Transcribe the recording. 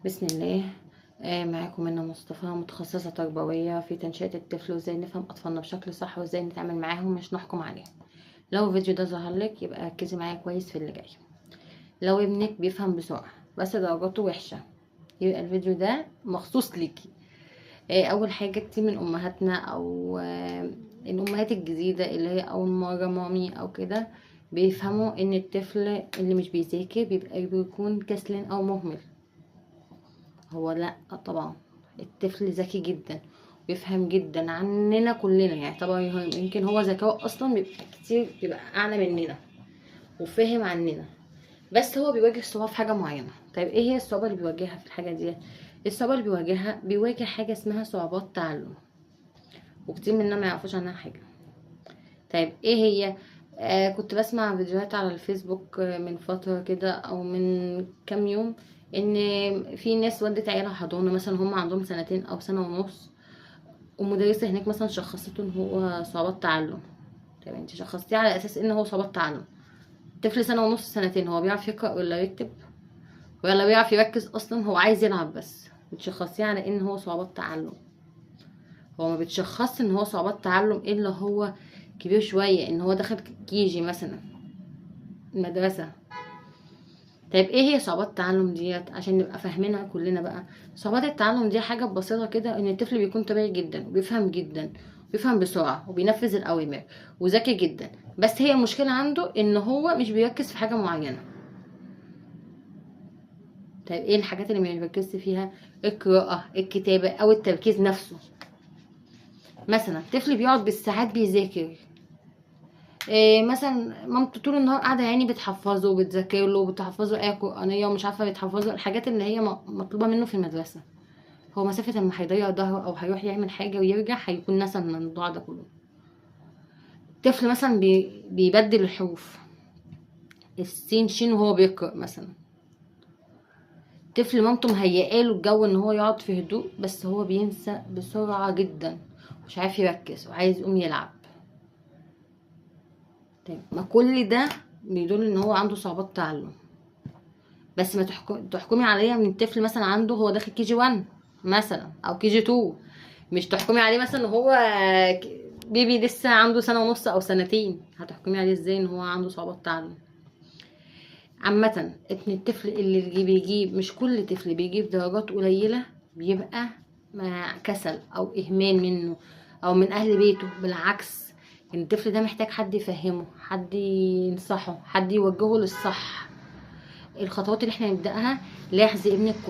بسم الله. معاكم منى مصطفى، متخصصة تربوية في تنشئة الطفل وازاي نفهم أطفالنا بشكل صح وازاي نتعامل معاهم مش نحكم عليهم. لو الفيديو ده ظهر لك يبقى ركزي معايا كويس في اللي جاي. لو ابنك بيفهم بسرعة بس درجاته وحشة يبقى الفيديو ده مخصوص ليكي. أول حاجة، كتير من أمهاتنا أو الأمهات الجديدة اللي هي أول مرة مامي أو كده بيفهموا إن الطفل اللي مش بيذاكر بيكون كسلان أو مهمل. هو لا طبعا، الطفل ذكي جدا ويفهم جدا عننا كلنا، يعني طبعا يمكن هو ذكاؤه اصلا بيبقى اعلى مننا وفاهم عننا، بس هو بيواجه صعوبة في حاجة معينة. طيب ايه هي الصعوبة اللي بيواجهها في الحاجة دي؟ الصعوبة اللي بيواجه حاجة اسمها صعوبات تعلم، وكتير مننا ما يعرفوش عنها حاجة. طيب ايه هي؟ كنت بسمع فيديوهات على الفيسبوك من فترة كده او من كام يوم، ان في ناس ودت عيالها حضانة مثلا هم عندهم سنتين او سنة ونص، ومدرسة هناك مثلا شخصته ان هو صعوبات تعلم. طيب انت شخصتيه على اساس ان هو صعوبات تعلم؟ طفل سنة ونص سنتين هو بيعرف يقرأ ولا يكتب ولا بيعرف يركز اصلا؟ هو عايز يلعب بس بتشخصيه على ان هو صعوبات تعلم. هو ما بتشخص ان هو صعوبات تعلم الا هو كبير شوية، ان هو دخل كيجي مثلا المدرسة. طيب ايه هي صعوبات التعلم ديت عشان نبقى فاهمينها كلنا بقى؟ صعوبات التعلم دي حاجة بسيطة كده، ان الطفل بيكون طبيعي جدا وبيفهم جدا، بيفهم بسرعة وبينفذ الأوامر وذكي جدا، بس هي المشكلة عنده ان هو مش بيركز في حاجة معينة. طيب ايه الحاجات اللي ما بيركزش فيها؟ القراءة، الكتابة، او التركيز نفسه. مثلا الطفل بيقعد بالساعات بيذاكر، إيه مثلا مامته طول النهار قاعده يعني بتحفظه وبتذاكر له وبتحفظه ايه قرانيه ومش عارفه بتحفظه الحاجات اللي هي مطلوبه منه في المدرسه. هو مسافه اما هيضيع ظهره او هيروح يعمل حاجه ويرجع هيكون نسى من الموضوع ده كله. طفل مثلا بيبدل الحروف، السين شين وهو بيقرا مثلا. طفل مامته مهيئاله الجو ان هو يقعد في هدوء بس هو بينسى بسرعه جدا، مش عارف يركز وعايز يقوم يلعب. طيب ما كل ده بيدل ان هو عنده صعوبات تعلم. بس ما تحكمي عليا من طفل مثلا عنده هو داخل كي جي 1 مثلا او كي جي 2، مش تحكمي عليه مثلا ان هو بيبي لسه عنده سنه ونص او سنتين. هتحكمي عليه ازاي ان هو عنده صعوبات تعلم؟ عامه ابن الطفل اللي بيجيب، مش كل طفل بيجيب درجات قليله بيبقى مع كسل او اهمال منه او من اهل بيته. بالعكس، الطفل ده محتاج حد يفهمه، حد ينصحه، حد يوجهه للصح. الخطوات اللي احنا نبدأها: لاحظي ابنك